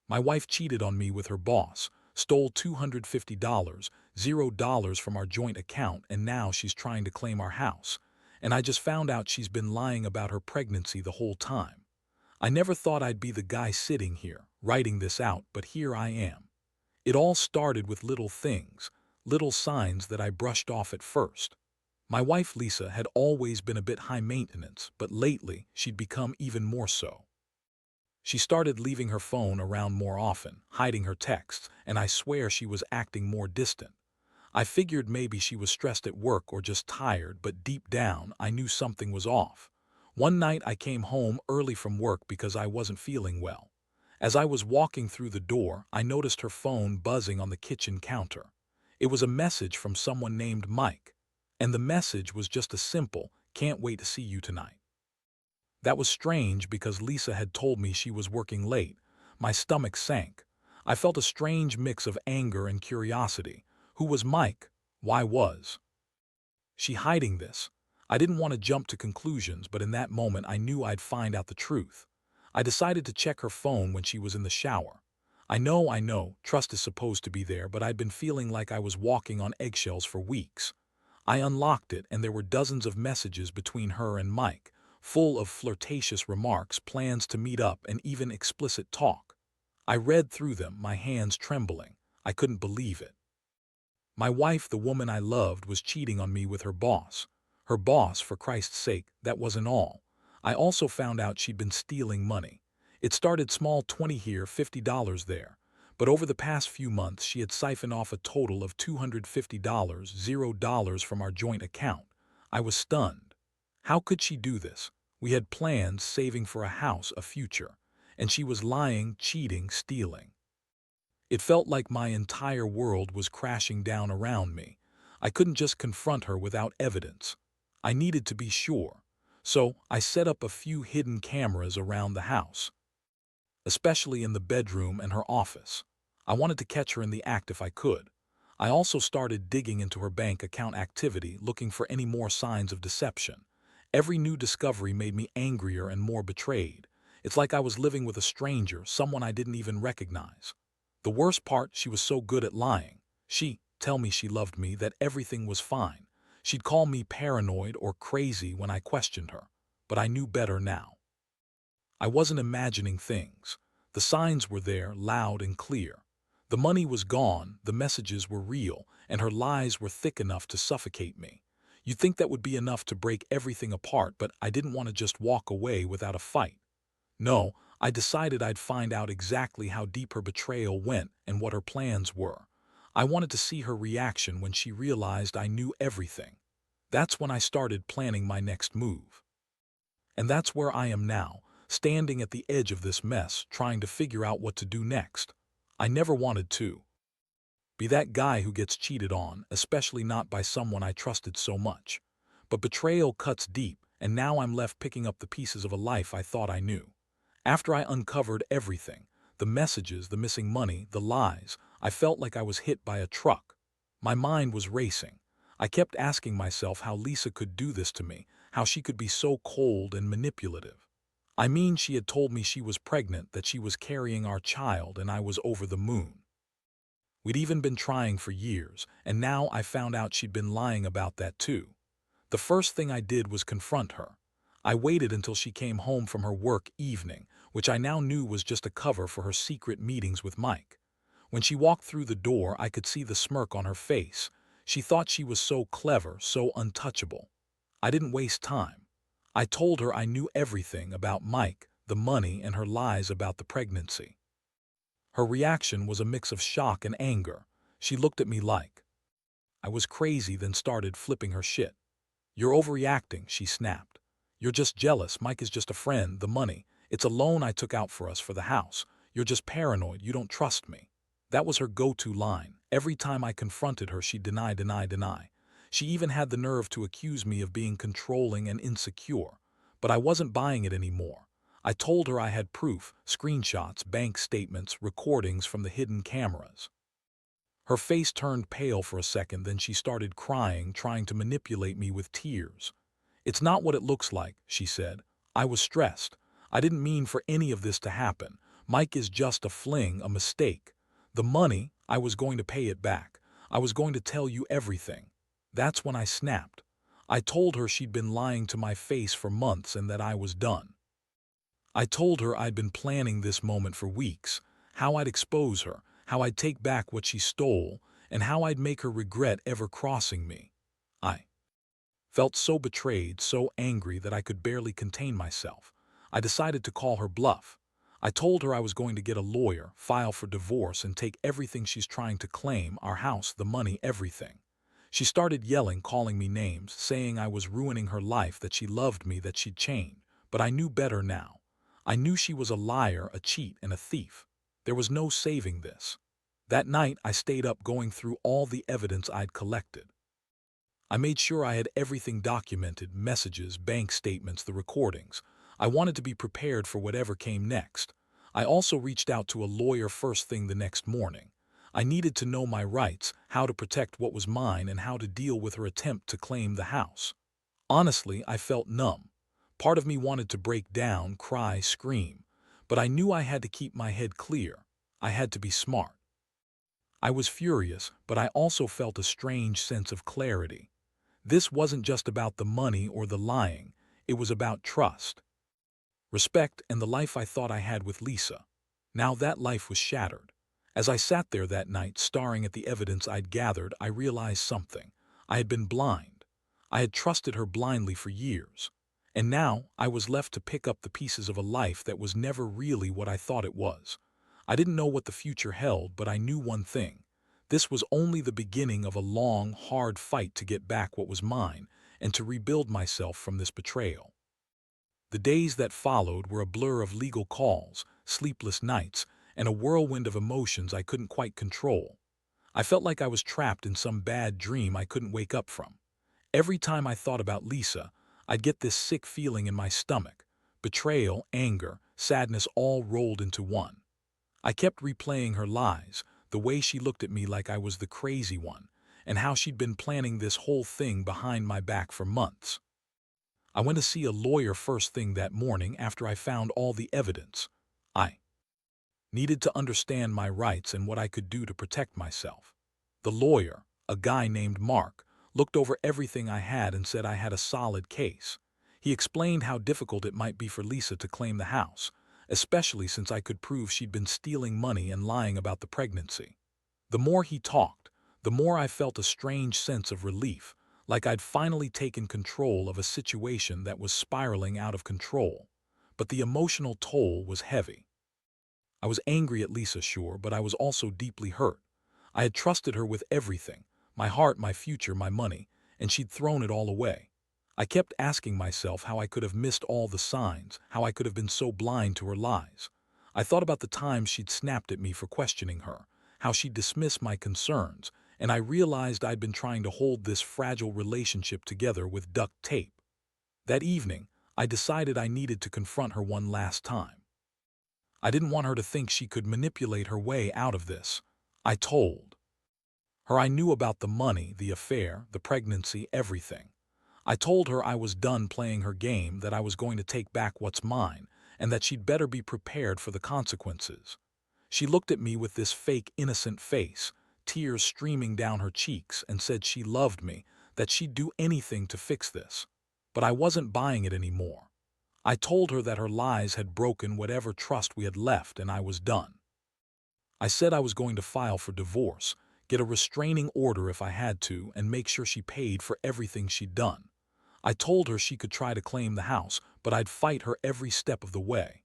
My wife cheated on me with her boss, stole $250, $0 from our joint account, and now she's trying to claim our house. And I just found out she's been lying about her pregnancy the whole time. I never thought I'd be the guy sitting here, writing this out, but here I am. It all started with little things, little signs that I brushed off at first. My wife Lisa had always been a bit high maintenance, but lately she'd become even more so. She started leaving her phone around more often, hiding her texts, and I swear she was acting more distant. I figured maybe she was stressed at work or just tired, but deep down I knew something was off. One night I came home early from work because I wasn't feeling well. As I was walking through the door, I noticed her phone buzzing on the kitchen counter. It was a message from someone named Mike. And the message was just a simple, "Can't wait to see you tonight." That was strange because Lisa had told me she was working late. My stomach sank. I felt a strange mix of anger and curiosity. Who was Mike? Why was she hiding this? I didn't want to jump to conclusions, but in that moment I knew I'd find out the truth. I decided to check her phone when she was in the shower. I know, trust is supposed to be there, but I'd been feeling like I was walking on eggshells for weeks. I unlocked it, and there were dozens of messages between her and Mike, full of flirtatious remarks, plans to meet up, and even explicit talk. I read through them, my hands trembling. I couldn't believe it. My wife, the woman I loved, was cheating on me with her boss. Her boss, for Christ's sake, that wasn't all. I also found out she'd been stealing money. It started small, 20 here, $50 there. But over the past few months, she had siphoned off a total of $250, $0 from our joint account. I was stunned. How could she do this? We had plans, saving for a house, a future. And she was lying, cheating, stealing. It felt like my entire world was crashing down around me. I couldn't just confront her without evidence. I needed to be sure. So I set up a few hidden cameras around the house, especially in the bedroom and her office. I wanted to catch her in the act if I could. I also started digging into her bank account activity, looking for any more signs of deception. Every new discovery made me angrier and more betrayed. It's like I was living with a stranger, someone I didn't even recognize. The worst part, she was so good at lying. She'd tell me she loved me, that everything was fine. She'd call me paranoid or crazy when I questioned her. But I knew better now. I wasn't imagining things. The signs were there, loud and clear. The money was gone, the messages were real, and her lies were thick enough to suffocate me. You'd think that would be enough to break everything apart, but I didn't want to just walk away without a fight. No, I decided I'd find out exactly how deep her betrayal went and what her plans were. I wanted to see her reaction when she realized I knew everything. That's when I started planning my next move. And that's where I am now, standing at the edge of this mess, trying to figure out what to do next. I never wanted to be that guy who gets cheated on, especially not by someone I trusted so much. But betrayal cuts deep, and now I'm left picking up the pieces of a life I thought I knew. After I uncovered everything, the messages, the missing money, the lies, I felt like I was hit by a truck. My mind was racing. I kept asking myself how Lisa could do this to me, how she could be so cold and manipulative. I mean, she had told me she was pregnant, that she was carrying our child, and I was over the moon. We'd even been trying for years, and now I found out she'd been lying about that too. The first thing I did was confront her. I waited until she came home from her work evening, which I now knew was just a cover for her secret meetings with Mike. When she walked through the door, I could see the smirk on her face. She thought she was so clever, so untouchable. I didn't waste time. I told her I knew everything about Mike, the money, and her lies about the pregnancy. Her reaction was a mix of shock and anger. She looked at me like I was crazy, then started flipping her shit. "You're overreacting," she snapped. "You're just jealous. Mike is just a friend. The money, it's a loan I took out for us for the house. You're just paranoid. You don't trust me." That was her go-to line. Every time I confronted her, she'd deny, deny, deny. She even had the nerve to accuse me of being controlling and insecure. But I wasn't buying it anymore. I told her I had proof, screenshots, bank statements, recordings from the hidden cameras. Her face turned pale for a second, then she started crying, trying to manipulate me with tears. "It's not what it looks like," she said. "I was stressed. I didn't mean for any of this to happen. Mike is just a fling, a mistake. The money, I was going to pay it back. I was going to tell you everything. That's when I snapped. I told her she'd been lying to my face for months and that I was done. I told her I'd been planning this moment for weeks, how I'd expose her, how I'd take back what she stole, and how I'd make her regret ever crossing me. I felt so betrayed, so angry that I could barely contain myself. I decided to call her bluff. I told her I was going to get a lawyer, file for divorce, and take everything she's trying to claim, our house, the money, everything. She started yelling, calling me names, saying I was ruining her life, that she loved me, that she'd changed. But I knew better now. I knew she was a liar, a cheat, and a thief. There was no saving this. That night, I stayed up going through all the evidence I'd collected. I made sure I had everything documented, messages, bank statements, the recordings. I wanted to be prepared for whatever came next. I also reached out to a lawyer first thing the next morning. I needed to know my rights, how to protect what was mine, and how to deal with her attempt to claim the house. Honestly, I felt numb. Part of me wanted to break down, cry, scream. But I knew I had to keep my head clear. I had to be smart. I was furious, but I also felt a strange sense of clarity. This wasn't just about the money or the lying. It was about trust, respect, and the life I thought I had with Lisa. Now that life was shattered. As I sat there that night, staring at the evidence I'd gathered, I realized something. I had been blind. I had trusted her blindly for years. And now I was left to pick up the pieces of a life that was never really what I thought it was. I didn't know what the future held, but I knew one thing. This was only the beginning of a long, hard fight to get back what was mine and to rebuild myself from this betrayal. The days that followed were a blur of legal calls, sleepless nights, and a whirlwind of emotions I couldn't quite control. I felt like I was trapped in some bad dream I couldn't wake up from. Every time I thought about Lisa, I'd get this sick feeling in my stomach. Betrayal, anger, sadness all rolled into one. I kept replaying her lies, the way she looked at me like I was the crazy one, and how she'd been planning this whole thing behind my back for months. I went to see a lawyer first thing that morning after I found all the evidence. I needed to understand my rights and what I could do to protect myself. The lawyer, a guy named Mark, looked over everything I had and said I had a solid case. He explained how difficult it might be for Lisa to claim the house, especially since I could prove she'd been stealing money and lying about the pregnancy. The more he talked, the more I felt a strange sense of relief, like I'd finally taken control of a situation that was spiraling out of control. But the emotional toll was heavy. I was angry at Lisa, sure, but I was also deeply hurt. I had trusted her with everything, my heart, my future, my money, and she'd thrown it all away. I kept asking myself how I could have missed all the signs, how I could have been so blind to her lies. I thought about the times she'd snapped at me for questioning her, how she'd dismissed my concerns, and I realized I'd been trying to hold this fragile relationship together with duct tape. That evening, I decided I needed to confront her one last time. I didn't want her to think she could manipulate her way out of this. I told her I knew about the money, the affair, the pregnancy, everything. I told her I was done playing her game, that I was going to take back what's mine, and that she'd better be prepared for the consequences. She looked at me with this fake, innocent face, tears streaming down her cheeks, and said she loved me, that she'd do anything to fix this. But I wasn't buying it anymore. I told her that her lies had broken whatever trust we had left, and I was done. I said I was going to file for divorce, get a restraining order if I had to, and make sure she paid for everything she'd done. I told her she could try to claim the house, but I'd fight her every step of the way.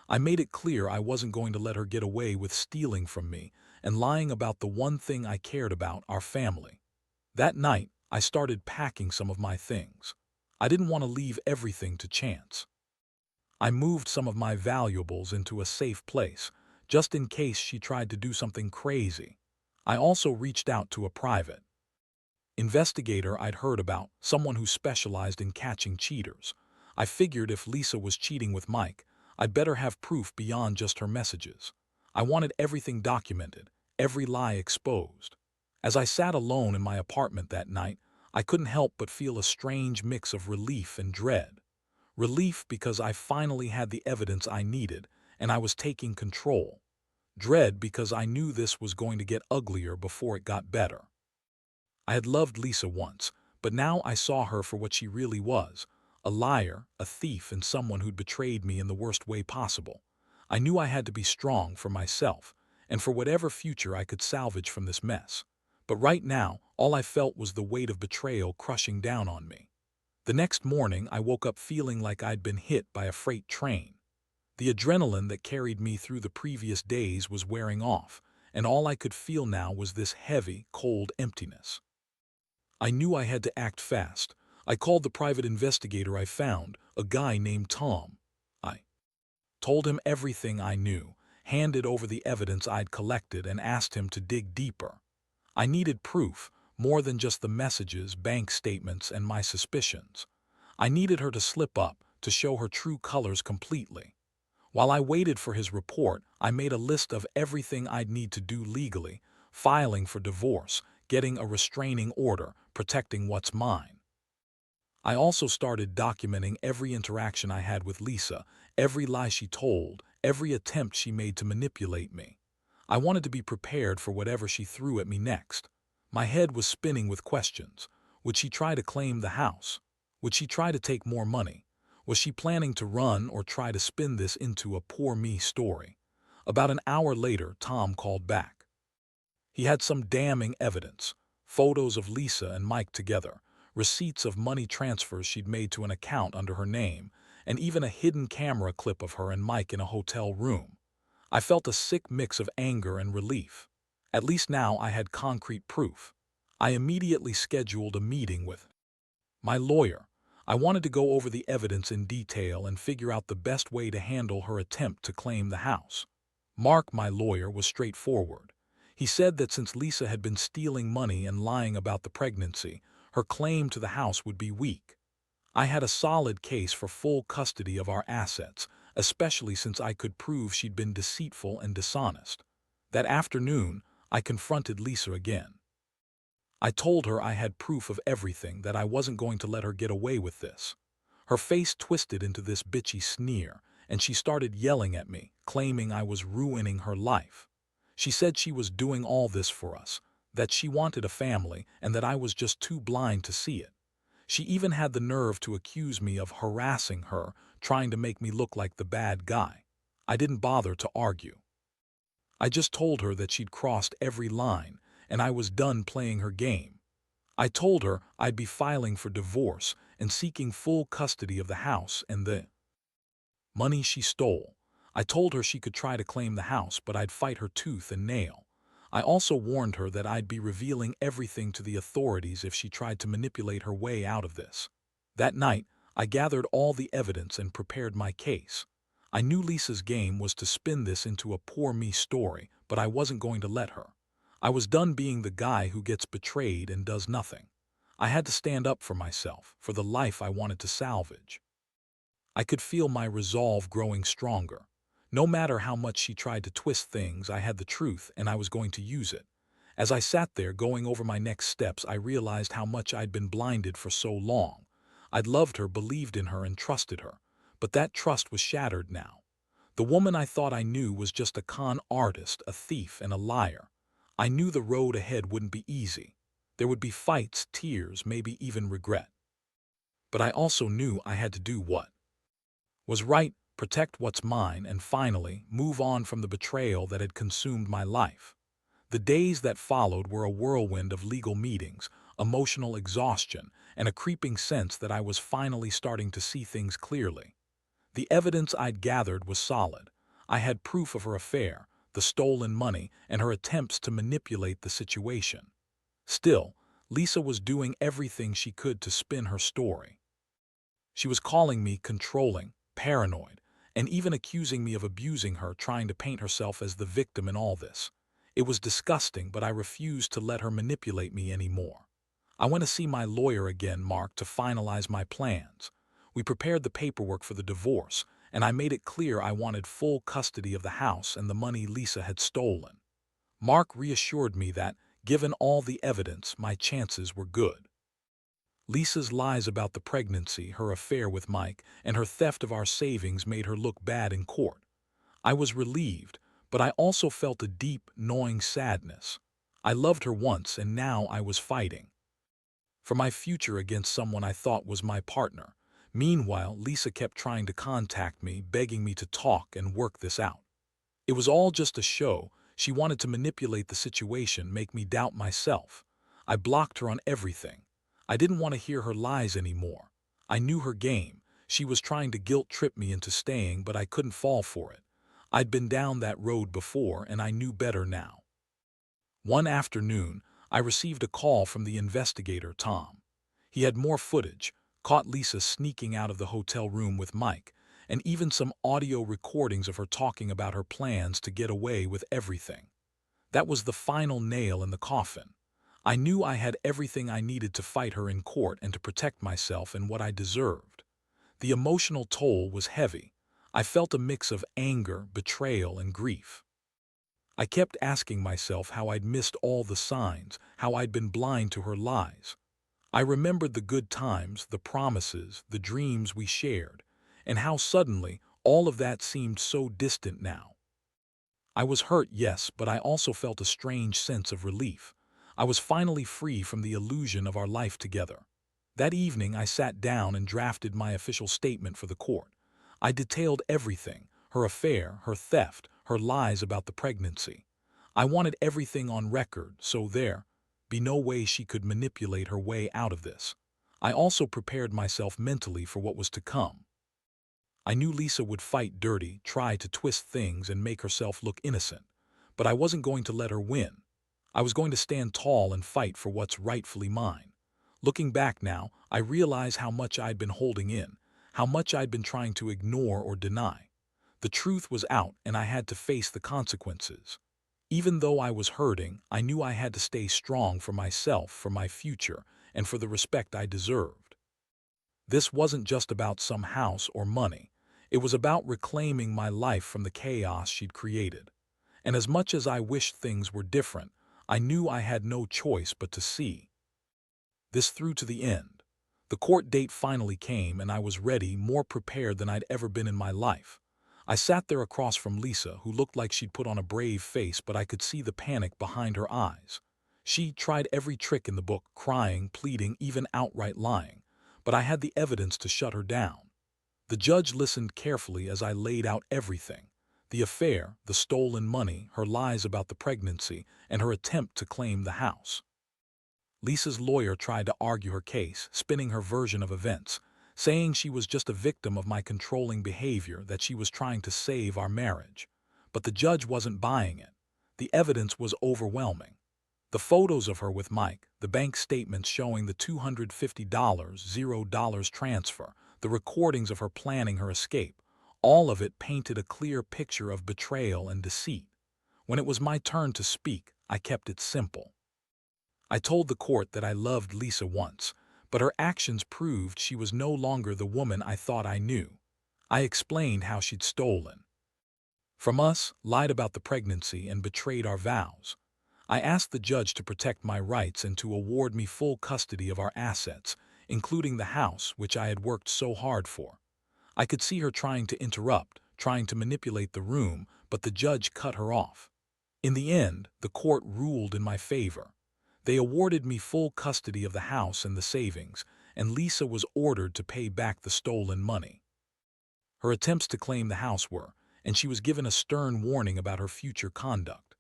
I made it clear I wasn't going to let her get away with stealing from me and lying about the one thing I cared about, our family. That night, I started packing some of my things. I didn't want to leave everything to chance. I moved some of my valuables into a safe place, just in case she tried to do something crazy. I also reached out to a private investigator I'd heard about, someone who specialized in catching cheaters. I figured if Lisa was cheating with Mike, I'd better have proof beyond just her messages. I wanted everything documented, every lie exposed. As I sat alone in my apartment that night, I couldn't help but feel a strange mix of relief and dread. Relief because I finally had the evidence I needed, and I was taking control. Dread because I knew this was going to get uglier before it got better. I had loved Lisa once, but now I saw her for what she really was, a liar, a thief, and someone who'd betrayed me in the worst way possible. I knew I had to be strong for myself, and for whatever future I could salvage from this mess. But right now, all I felt was the weight of betrayal crushing down on me. The next morning, I woke up feeling like I'd been hit by a freight train. The adrenaline that carried me through the previous days was wearing off, and all I could feel now was this heavy, cold emptiness. I knew I had to act fast. I called the private investigator I found, a guy named Tom. I told him everything I knew, handed over the evidence I'd collected, and asked him to dig deeper. I needed proof, more than just the messages, bank statements, and my suspicions. I needed her to slip up, to show her true colors completely. While I waited for his report, I made a list of everything I'd need to do legally: filing for divorce, getting a restraining order, protecting what's mine. I also started documenting every interaction I had with Lisa, every lie she told, every attempt she made to manipulate me. I wanted to be prepared for whatever she threw at me next. My head was spinning with questions. Would she try to claim the house? Would she try to take more money? Was she planning to run or try to spin this into a poor me story? About an hour later, Tom called back. He had some damning evidence: photos of Lisa and Mike together, receipts of money transfers she'd made to an account under her name, and even a hidden camera clip of her and Mike in a hotel room. I felt a sick mix of anger and relief. At least now I had concrete proof. I immediately scheduled a meeting with my lawyer. I wanted to go over the evidence in detail and figure out the best way to handle her attempt to claim the house. Mark, my lawyer, was straightforward. He said that since Lisa had been stealing money and lying about the pregnancy, her claim to the house would be weak. I had a solid case for full custody of our assets, especially since I could prove she'd been deceitful and dishonest. That afternoon, I confronted Lisa again. I told her I had proof of everything, that I wasn't going to let her get away with this. Her face twisted into this bitchy sneer, and she started yelling at me, claiming I was ruining her life. She said she was doing all this for us, that she wanted a family, and that I was just too blind to see it. She even had the nerve to accuse me of harassing her, trying to make me look like the bad guy. I didn't bother to argue. I just told her that she'd crossed every line, and I was done playing her game. I told her I'd be filing for divorce and seeking full custody of the house and the money she stole. I told her she could try to claim the house, but I'd fight her tooth and nail. I also warned her that I'd be revealing everything to the authorities if she tried to manipulate her way out of this. That night, I gathered all the evidence and prepared my case. I knew Lisa's game was to spin this into a poor me story, but I wasn't going to let her. I was done being the guy who gets betrayed and does nothing. I had to stand up for myself, for the life I wanted to salvage. I could feel my resolve growing stronger. No matter how much she tried to twist things, I had the truth, and I was going to use it. As I sat there going over my next steps, I realized how much I'd been blinded for so long. I'd loved her, believed in her, and trusted her. But that trust was shattered now. The woman I thought I knew was just a con artist, a thief, and a liar. I knew the road ahead wouldn't be easy. There would be fights, tears, maybe even regret. But I also knew I had to do what was right, protect what's mine, and finally move on from the betrayal that had consumed my life. The days that followed were a whirlwind of legal meetings, emotional exhaustion, and a creeping sense that I was finally starting to see things clearly. The evidence I'd gathered was solid. I had proof of her affair, the stolen money, and her attempts to manipulate the situation. Still, Lisa was doing everything she could to spin her story. She was calling me controlling, paranoid, and even accusing me of abusing her, trying to paint herself as the victim in all this. It was disgusting, but I refused to let her manipulate me anymore. I went to see my lawyer again, Mark, to finalize my plans. We prepared the paperwork for the divorce, and I made it clear I wanted full custody of the house and the money Lisa had stolen. Mark reassured me that, given all the evidence, my chances were good. Lisa's lies about the pregnancy, her affair with Mike, and her theft of our savings made her look bad in court. I was relieved, but I also felt a deep, gnawing sadness. I loved her once and now I was fighting for my future against someone I thought was my partner. Meanwhile, Lisa kept trying to contact me, begging me to talk and work this out. It was all just a show. She wanted to manipulate the situation, make me doubt myself. I blocked her on everything. I didn't want to hear her lies anymore. I knew her game. She was trying to guilt-trip me into staying, but I couldn't fall for it. I'd been down that road before, and I knew better now. One afternoon, I received a call from the investigator, Tom. He had more footage, caught Lisa sneaking out of the hotel room with Mike, and even some audio recordings of her talking about her plans to get away with everything. That was the final nail in the coffin. I knew I had everything I needed to fight her in court and to protect myself and what I deserved. The emotional toll was heavy. I felt a mix of anger, betrayal, and grief. I kept asking myself how I'd missed all the signs, how I'd been blind to her lies. I remembered the good times, the promises, the dreams we shared, and how suddenly all of that seemed so distant now. I was hurt, yes, but I also felt a strange sense of relief. I was finally free from the illusion of our life together. That evening, I sat down and drafted my official statement for the court. I detailed everything: her affair, her theft, her lies about the pregnancy. I wanted everything on record, so there be no way she could manipulate her way out of this. I also prepared myself mentally for what was to come. I knew Lisa would fight dirty, try to twist things and make herself look innocent, but I wasn't going to let her win. I was going to stand tall and fight for what's rightfully mine. Looking back now, I realize how much I'd been holding in, how much I'd been trying to ignore or deny. The truth was out and I had to face the consequences. Even though I was hurting, I knew I had to stay strong for myself, for my future, and for the respect I deserved. This wasn't just about some house or money. It was about reclaiming my life from the chaos she'd created. And as much as I wished things were different, I knew I had no choice but to see this through to the end. The court date finally came and I was ready, more prepared than I'd ever been in my life. I sat there across from Lisa, who looked like she'd put on a brave face, but I could see the panic behind her eyes. She tried every trick in the book, crying, pleading, even outright lying. But I had the evidence to shut her down. The judge listened carefully as I laid out everything: the affair, the stolen money, her lies about the pregnancy, and her attempt to claim the house. Lisa's lawyer tried to argue her case, spinning her version of events, saying she was just a victim of my controlling behavior, that she was trying to save our marriage. But the judge wasn't buying it. The evidence was overwhelming. The photos of her with Mike, the bank statements showing the $250, $0 transfer, the recordings of her planning her escape, all of it painted a clear picture of betrayal and deceit. When it was my turn to speak, I kept it simple. I told the court that I loved Lisa once, but her actions proved she was no longer the woman I thought I knew. I explained how she'd stolen from us, lied about the pregnancy, and betrayed our vows. I asked the judge to protect my rights and to award me full custody of our assets, including the house which I had worked so hard for. I could see her trying to interrupt, trying to manipulate the room, but the judge cut her off. In the end, the court ruled in my favor. They awarded me full custody of the house and the savings, and Lisa was ordered to pay back the stolen money. Her attempts to claim the house were, and she was given a stern warning about her future conduct.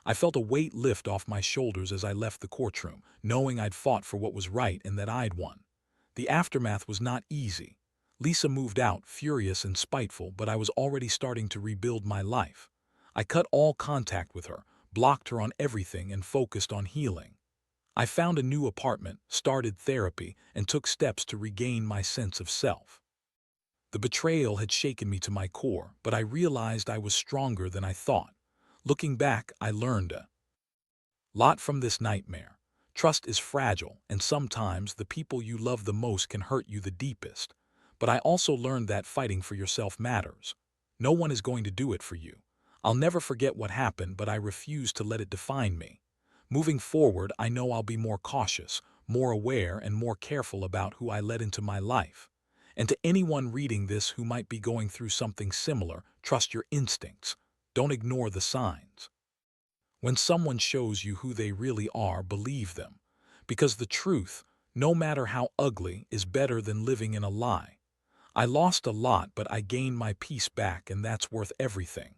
I felt a weight lift off my shoulders as I left the courtroom, knowing I'd fought for what was right and that I'd won. The aftermath was not easy. Lisa moved out, furious and spiteful, but I was already starting to rebuild my life. I cut all contact with her, blocked her on everything, and focused on healing. I found a new apartment, started therapy, and took steps to regain my sense of self. The betrayal had shaken me to my core, but I realized I was stronger than I thought. Looking back, I learned a lot from this nightmare. Trust is fragile, and sometimes the people you love the most can hurt you the deepest. But I also learned that fighting for yourself matters. No one is going to do it for you. I'll never forget what happened, but I refuse to let it define me. Moving forward, I know I'll be more cautious, more aware, and more careful about who I let into my life. And to anyone reading this who might be going through something similar, trust your instincts. Don't ignore the signs. When someone shows you who they really are, believe them. Because the truth, no matter how ugly, is better than living in a lie. I lost a lot, but I gained my peace back, and that's worth everything.